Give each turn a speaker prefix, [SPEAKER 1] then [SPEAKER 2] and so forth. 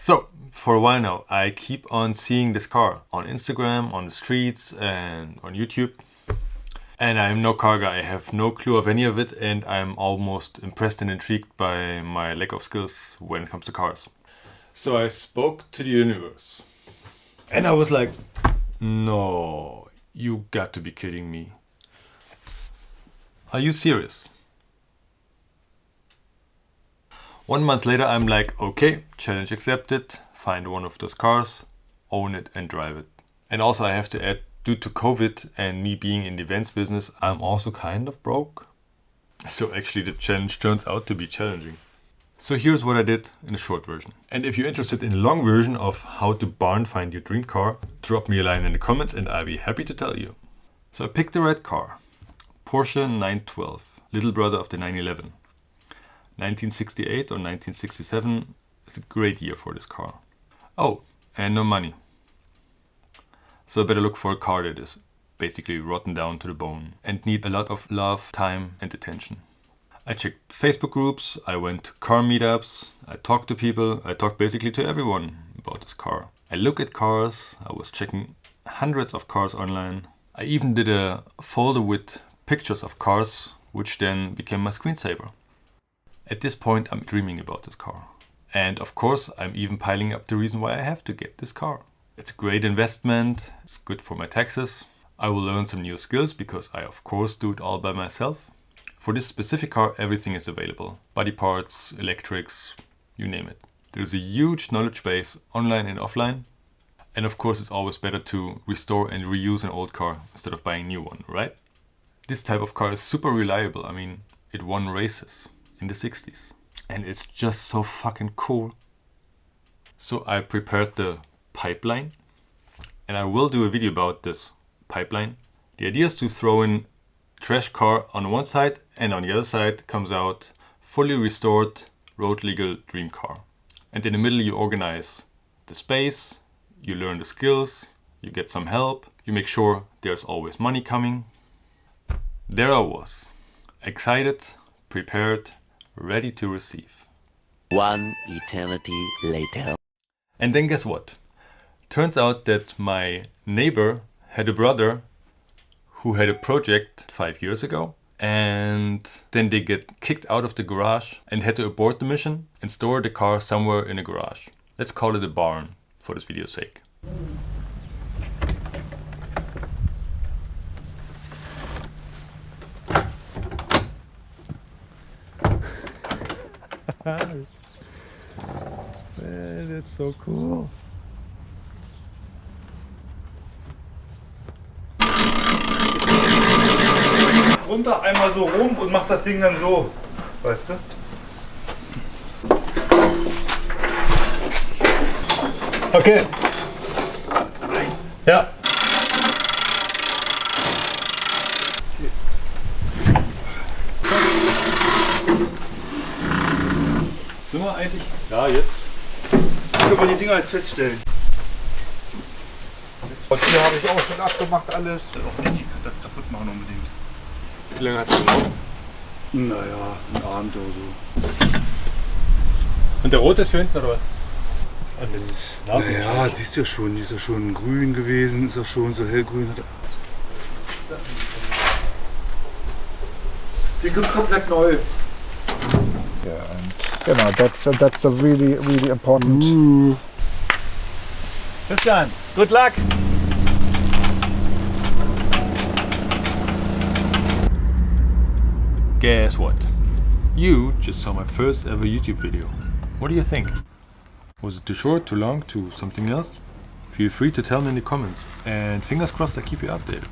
[SPEAKER 1] So, for a while now, I keep on seeing this car on Instagram, on the streets and on YouTube. And I'm no car guy, I have no clue of any of it, and I'm almost impressed and intrigued by my lack of skills when it comes to cars. So I spoke to the universe. And I was like, no, you got to be kidding me. Are you serious? 1 month later, I'm like, okay, challenge accepted, find one of those cars, own it and drive it. And also I have to add, due to COVID and me being in the events business, I'm also kind of broke. So actually the challenge turns out to be challenging. So here's what I did in a short version. And if you're interested in a long version of how to barn find your dream car, drop me a line in the comments and I'll be happy to tell you. So I picked the right car. Porsche 912, little brother of the 911. 1968 or 1967 is a great year for this car. Oh, and no money. So I better look for a car that is basically rotten down to the bone and need a lot of love, time and attention. I checked Facebook groups, I went to car meetups, I talked to people, I talked basically to everyone about this car. I look at cars, I was checking hundreds of cars online. I even did a folder with pictures of cars, which then became my screensaver. At this point, I'm dreaming about this car. And of course, I'm even piling up the reason why I have to get this car. It's a great investment, it's good for my taxes. I will learn some new skills because I of course do it all by myself. For this specific car, everything is available. Body parts, electrics, you name it. There's a huge knowledge base online and offline. And of course, it's always better to restore and reuse an old car instead of buying a new one, right? This type of car is super reliable. I mean, it won races in the 60s. And it's just so fucking cool. So I prepared the pipeline. And I will do a video about this pipeline. The idea is to throw in trash car on one side and on the other side comes out fully restored road legal dream car. And in the middle you organize the space, you learn the skills, you get some help, you make sure there's always money coming. There I was, excited, prepared, ready to receive.
[SPEAKER 2] One eternity later.
[SPEAKER 1] And then guess what? Turns out that my neighbor had a brother who had a project 5 years ago, and then they get kicked out of the garage and had to abort the mission and store the car somewhere in a garage. Let's call it a barn for this video's sake. Man, that's so cool.
[SPEAKER 3] Runter, einmal so rum und machst das Ding dann so, weißt du?
[SPEAKER 1] Okay. Ja.
[SPEAKER 3] Sind wir eigentlich?
[SPEAKER 1] Ja, jetzt.
[SPEAKER 3] Können wir die Dinger jetzt feststellen? Und hier habe ich auch schon abgemacht alles. Auch nicht das kaputt machen unbedingt.
[SPEAKER 1] Wie lange hast du noch?
[SPEAKER 3] Naja, einen Abend oder so.
[SPEAKER 1] Und der rote ist für hinten oder was?
[SPEAKER 3] Naja, siehst du ja schon, die ist ja schon grün gewesen, ist ja schon so hellgrün. Die kommt komplett neu.
[SPEAKER 4] Yeah, and you know that's a really important.
[SPEAKER 1] Christian, good luck! Guess what? You just saw my first ever YouTube video. What do you think? Was it too short, too long, too something else? Feel free to tell me in the comments, and fingers crossed I keep you updated.